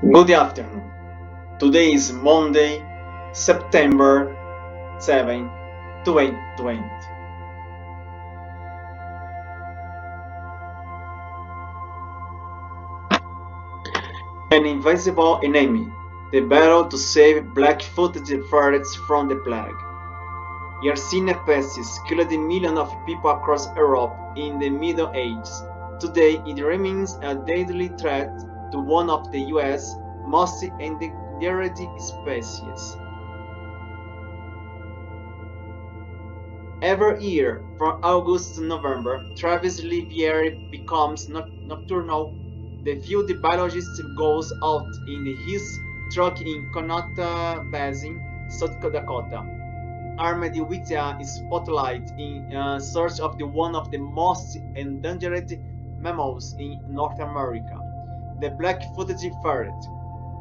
Good afternoon. Today is Monday, September 7, 2020. An invisible enemy. The battle to save black-footed ferrets from the plague. Yersinia pestis killed millions of people across Europe in the Middle Ages. Today, it remains a deadly threat to one of the U.S. most endangered species. Every year, from August to November, Travis Livieri becomes nocturnal. The field biologist goes out in his truck in Conata Basin, South Dakota, armed with a spotlight in search of one of the most endangered mammals in North America, the black-footed ferret.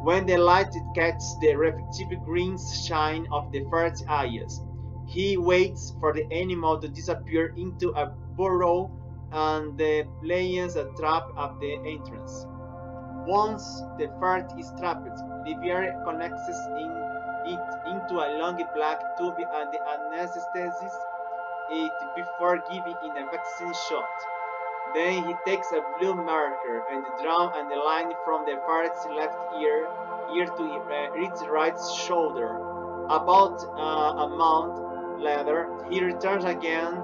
When the light catches the reflective green shine of the ferret's eyes, he waits for the animal to disappear into a burrow and lays a trap at the entrance. Once the ferret is trapped, Livier connects it into a long black tube and anesthetizes it before giving it a vaccine shot. Then he takes a blue marker and draws a line from the ferret's left ear to its right shoulder. About a month later, he returns again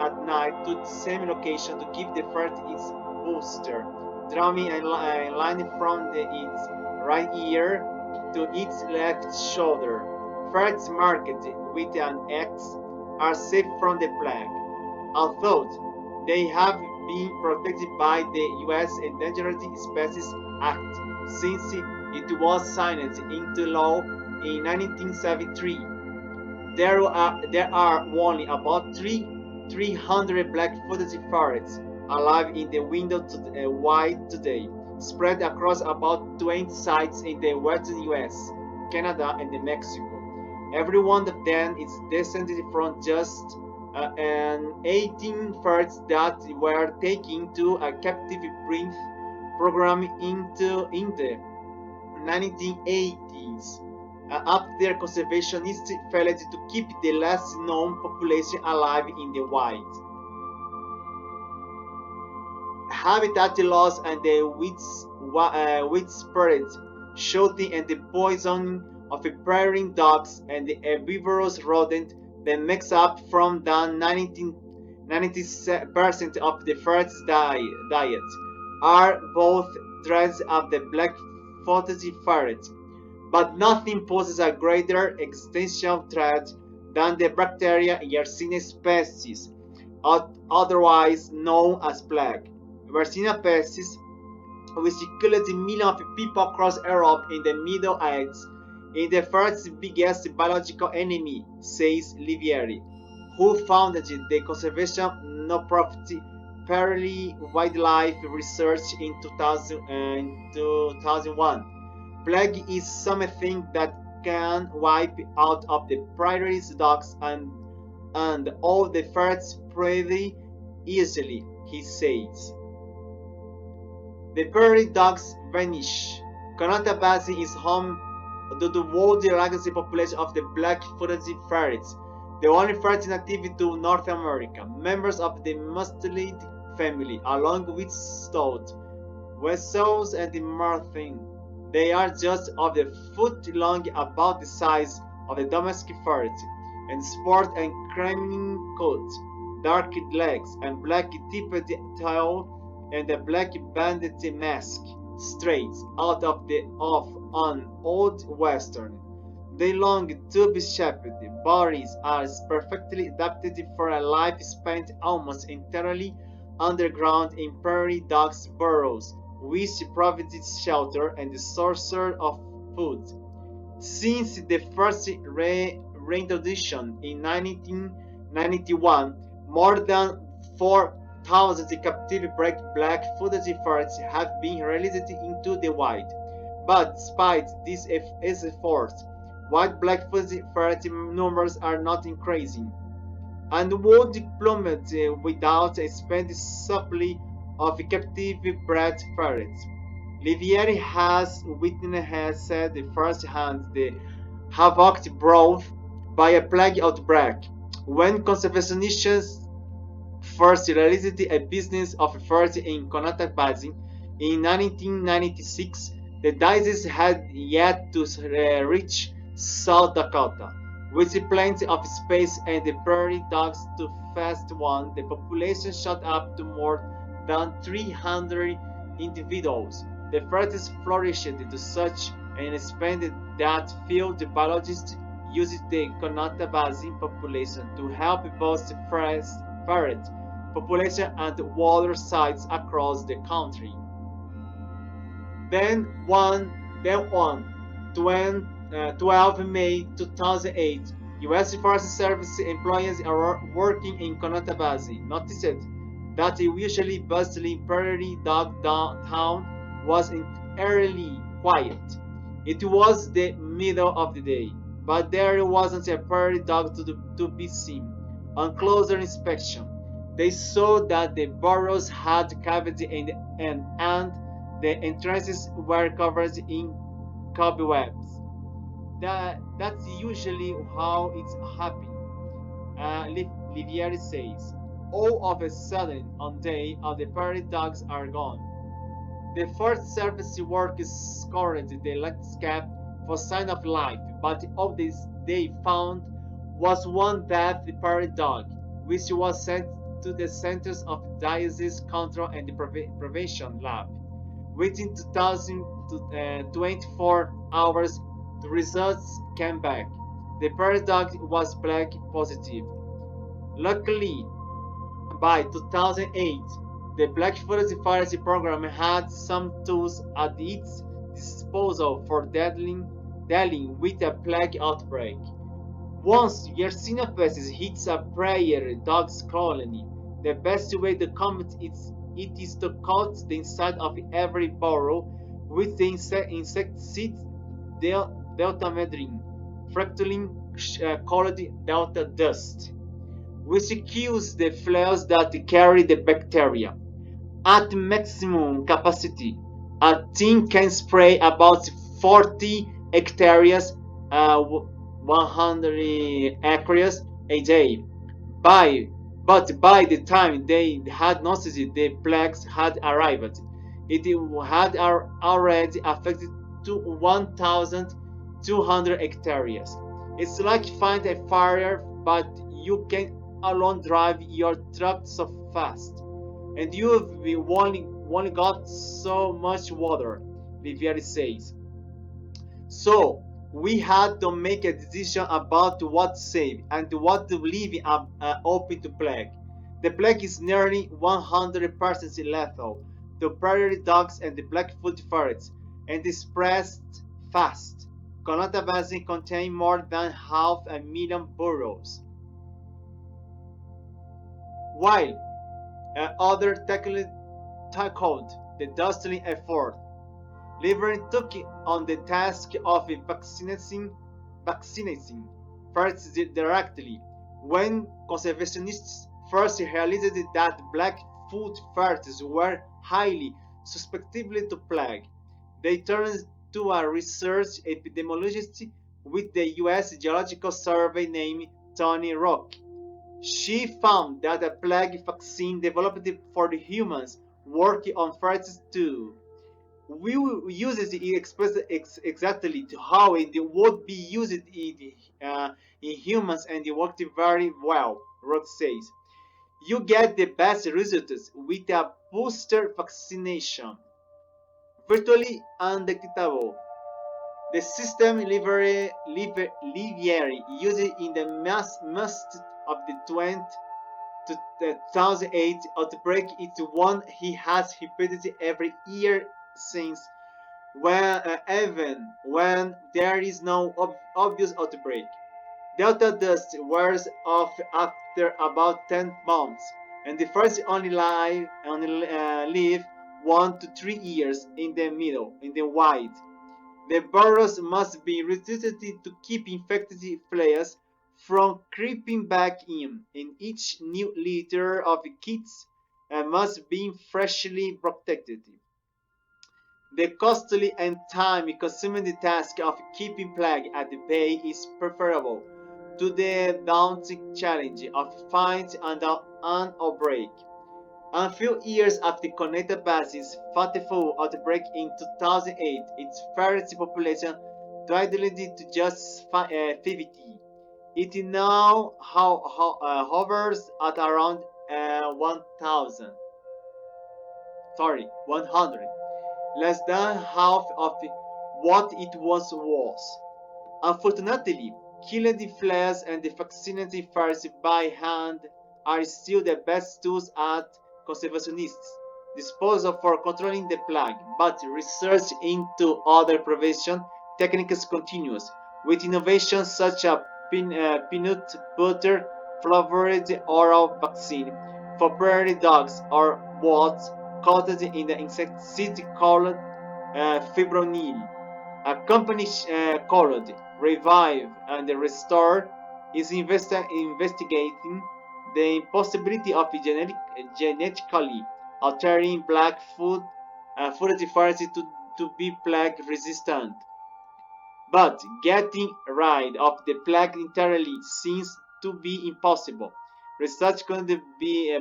at night to the same location to give the ferret its booster, drawing a line from its right ear to its left shoulder. Ferrets marked with an X are safe from the plague, although they have been protected by the U.S. Endangered Species Act since it was signed into law in 1973. There are only about 300 black-footed ferrets alive in the window to the wild today, spread across about 20 sites in the western U.S., Canada, and Mexico. Every one of them is descended from just 18 ferrets that were taken to a captive breeding program in the 1980s. After conservationists failed to keep the last known population alive in the wild. Habitat loss and the widespread shooting and the poisoning of prairie dogs and the herbivorous rodent that makes up from than 90% of the ferret's diet are both threats of the black-footed ferret. But nothing poses a greater existential threat than the bacteria Yersinia pestis, otherwise known as plague. Yersinia pestis, which killed millions of people across Europe in the Middle Ages, is the first biggest biological enemy, says Livieri, who founded the conservation non-profit Perry Wildlife Research in 2001. Plague is something that can wipe out of the prairies dogs and all the ferrets pretty easily, he says. The prairie dogs vanish. Conata Basin is home to the world's largest population of the black-footed ferrets, the only ferret native to North America, members of the mustelid family, along with stoat, weasels, and marten. They are just of a foot long, about the size of a domestic ferret, and sport a creamy coat, dark legs, and black-tipped tail, and a black banded mask, straight out of an old western. Their long tube-shaped bodies are perfectly adapted for a life spent almost entirely underground in prairie dogs' burrows, which provided shelter and the source of food. Since the first reintroduction in 1991, more than 4,000 captive black-footed ferrets have been released into the wild. But despite these efforts, white black-footed ferret numbers are not increasing, and would plummet without a expanded supply of captive bred ferrets. Livieri has witnessed firsthand the havoc brought by a plague outbreak. When conservationists first realized a business of ferrets in Connaught Basin in 1996, the disease had yet to reach South Dakota. With plenty of space and the prairie dogs to fast one, the population shot up to more than 300 individuals. The ferrets flourished to such an extent that field biologists used the Connaught Basin population to help boost ferret population and water sites across the country. Then on 12 May 2008, U.S. Forest Service employees are working in Connaught Basin noticed that the usually bustling prairie dog town was entirely quiet. It was the middle of the day, but there wasn't a prairie dog to be seen. On closer inspection, they saw that the burrows had cavities and the entrances were covered in cobwebs. That's usually how it's happening, Livieri says. All of a sudden, on day, all the prairie dogs are gone. The Forest Service workers scoured the landscape for signs of life, but all they found was one dead prairie dog, which was sent to the Centers of Disease Control and Prevention Lab. Within 2024 hours, the results came back. The prairie dog was plague positive. Luckily, by 2008, the Blackfoot Forest Program had some tools at its disposal for dealing with a plague outbreak. Once Yersinia pestis hits a prairie dog's colony, the best way to combat it is to coat the inside of every burrow with the insecticide deltamethrin, fractally called delta dust, which kills the flies that carry the bacteria. At maximum capacity, a team can spray about 40 hectares, 100 acres a day. But by the time they had noticed the plagues had arrived, it had already affected 1,200 hectares. It's like finding a fire, but you can alone drive your truck so fast, and you've only got so much water, Vivieri says. So we had to make a decision about what to save and what to leave open to plague. The plague is nearly 100% lethal to prairie dogs and the Blackfoot ferrets, and is spreads fast. Connaught Basin contains more than 500,000 burrows, while others tackled the dustling effort. Livieri took on the task of vaccinating ferrets directly. When conservationists first realized that Blackfoot ferrets were highly susceptible to plague, they turned to a research epidemiologist with the U.S. Geological Survey named Tony Rock. She found that a plague vaccine developed for the humans worked on ferrets too. We will use it exactly to how it would be used in humans, and it worked very well, Rock says. You get the best results with a booster vaccination, virtually undetectable. The system Livieri used in the most of the 2008 outbreak is one he has repeated every year since, even when there is no obvious outbreak. Delta dust wears off after about 10 months, and the first live 1 to 3 years in the wild. The burrows must be resistant to keep infected flies from creeping back in, and each new litter of kits must be freshly protected. The costly and time-consuming task of keeping plague at bay is preferable to the daunting challenge of fight and an outbreak. A few years after Connected Basin's fateful outbreak in 2008, its ferret population dwindled to just 50. It now hovers at around 1,000. Sorry, 100, less than half of what it once was. Unfortunately, killing the flares and the vaccinating fires by hand are still the best tools at conservationists' disposal for controlling the plague, but research into other prevention techniques continues, with innovations such as peanut butter flavored oral vaccine for prairie dogs or bots coated in the insecticide called fipronil. A company called Revive and Restore is investigating the possibility of genetically altering black food varieties to be plague resistant. But getting rid of the plague entirely seems to be impossible. Research conducted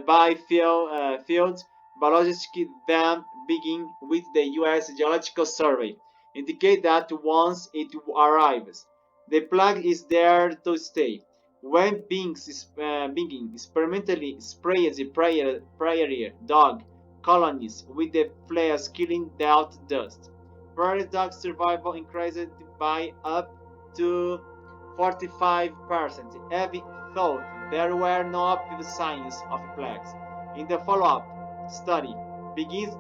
by field biologists then begin with the U.S. Geological Survey indicate that once it arrives, the plague is there to stay. When being experimentally sprays the prairie dog colonies with the flares killing out dust, prairie dog survival increased by up to 45%, even though there were no obvious signs of plagues. In the follow-up study, Begin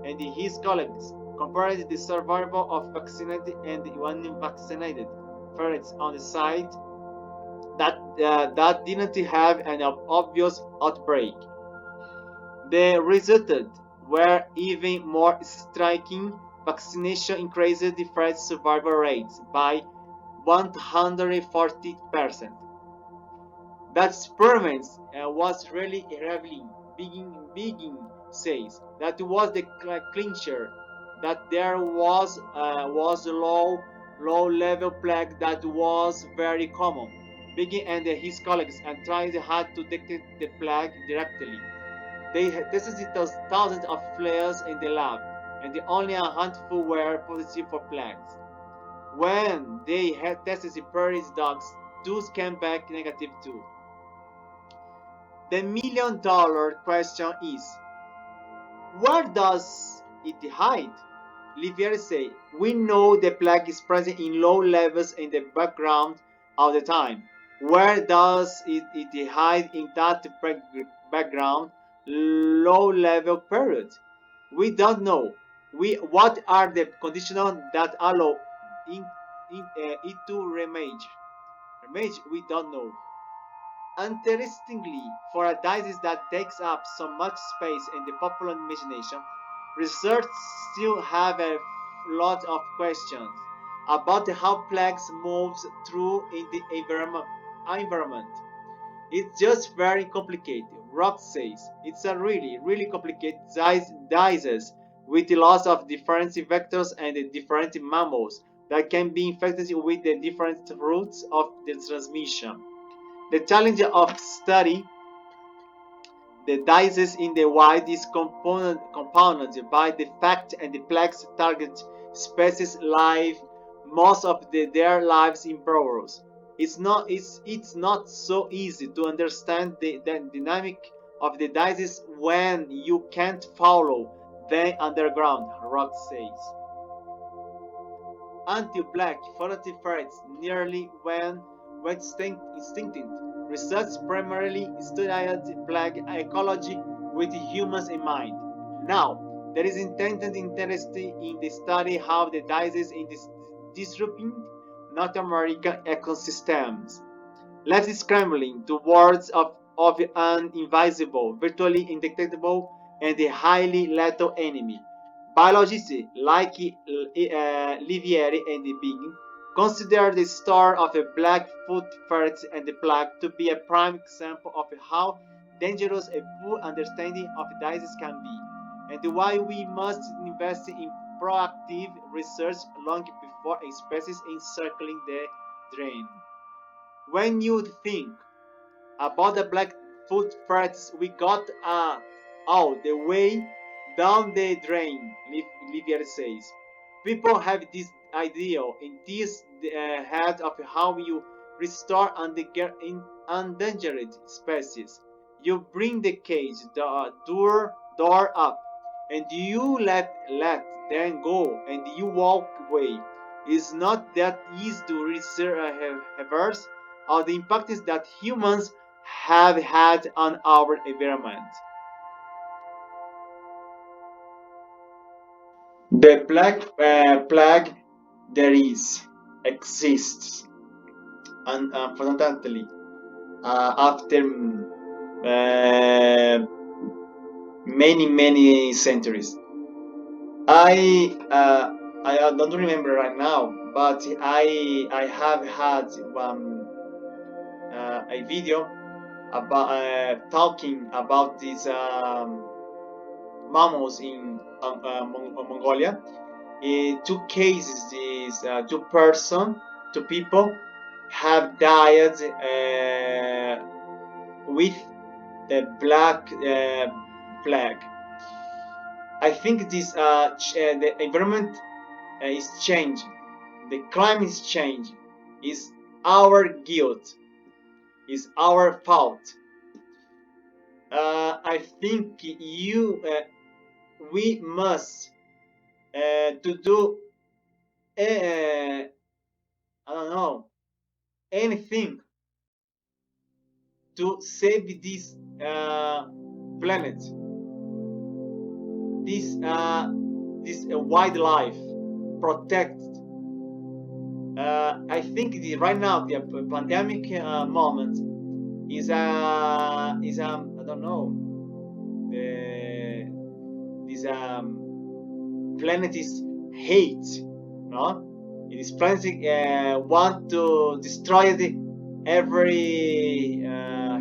and his colleagues compared the survival of vaccinated and unvaccinated ferrets on the site that didn't have an obvious outbreak. The results were even more striking. Vaccination increased the ferret survival rates by 140%. That experiment was really revealing. Begin says that was the clincher, that there was a low level plague that was very common. Begin and his colleagues and tried hard to detect the plague directly. They had tested thousands of flares in the lab, and only a handful were positive for plagues. When they had tested the prairie dogs, those came back negative too. The $1 million question is, where does it hide? Livier said, we know the plague is present in low levels in the background all the time. Where does it hide in that background low level period? We don't know. What are the conditions that allow it to remain? We don't know. Interestingly, for a disease that takes up so much space in the popular imagination, researchers still have a lot of questions about how plagues move through in the environment. It's just very complicated. Rock says it's a really complicated disease with lots of different vectors and different mammals that can be infected with the different routes of the transmission. The challenge of study the disease in the wild is compounded by the fact and the plagues target species live most of their lives in burrows. It's not so easy to understand the dynamic of the disease when you can't follow them underground, Rock says. Anti-black furtive ferrets nearly went extinct. Research primarily studied plague ecology with humans in mind. Now, there is intense interest in the study how the disease in disrupting North American ecosystems. Left scrambling towards of an invisible, virtually indetectable, and a highly lethal enemy. Biologists like Livieri and Big consider the story of a Blackfoot ferret and the plague to be a prime example of how dangerous a poor understanding of disease can be. and why we must invest in proactive research long before a species encircling the drain. When you think about the Blackfoot ferrets, we got all the way down the drain, Livier says. People have this idea in this head of how you restore endangered species. You bring the cage door up, and you let them go, and you walk away. It's not that easy to reverse all the impacts that humans have had on our environment. The plague there is exists, and unfortunately, after many centuries. I don't remember right now, but I have had a video about talking about these mammals in Mongolia. Two cases, these two people have died with the black plague. I think the environment is changing. The climate is changing. Is our guilt. Is our fault. I think we must to do I don't know anything to save this planet, this wildlife, protect. I think right now the pandemic moment is I don't know this planet is hate, no? This planet want to destroy every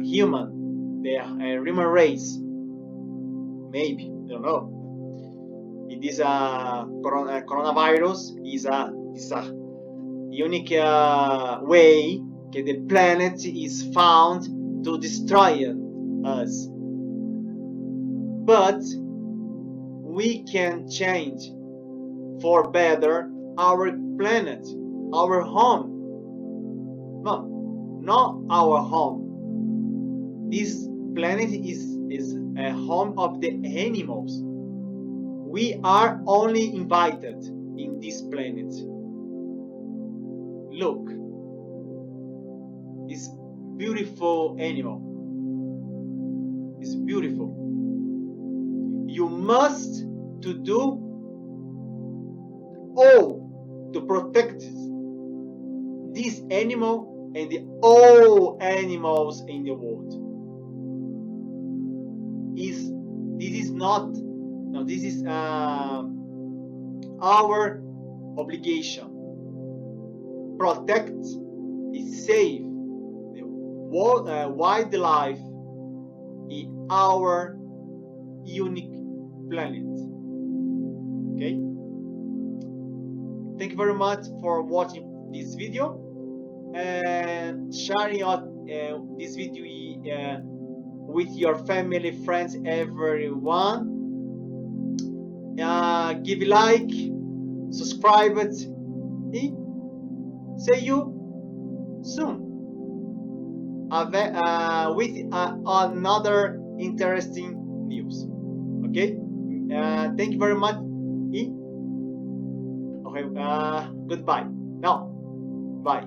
human, the human race. Maybe I don't know. It is coronavirus is a unique way that the planet is found to destroy us. But we can change for better our planet, our home. No, not our home. This planet is a home of the animals. We are only invited in this planet. Look, it's beautiful animal. It's beautiful. You must to do all to protect this animal and all animals in the world. This is our obligation. Protect, save the wildlife in our unique planet. Okay? Thank you very much for watching this video and sharing this video with your family, friends, everyone. Give a like, subscribe, and see you soon with another interesting news. Okay? Thank you very much. Okay, goodbye. Now, bye.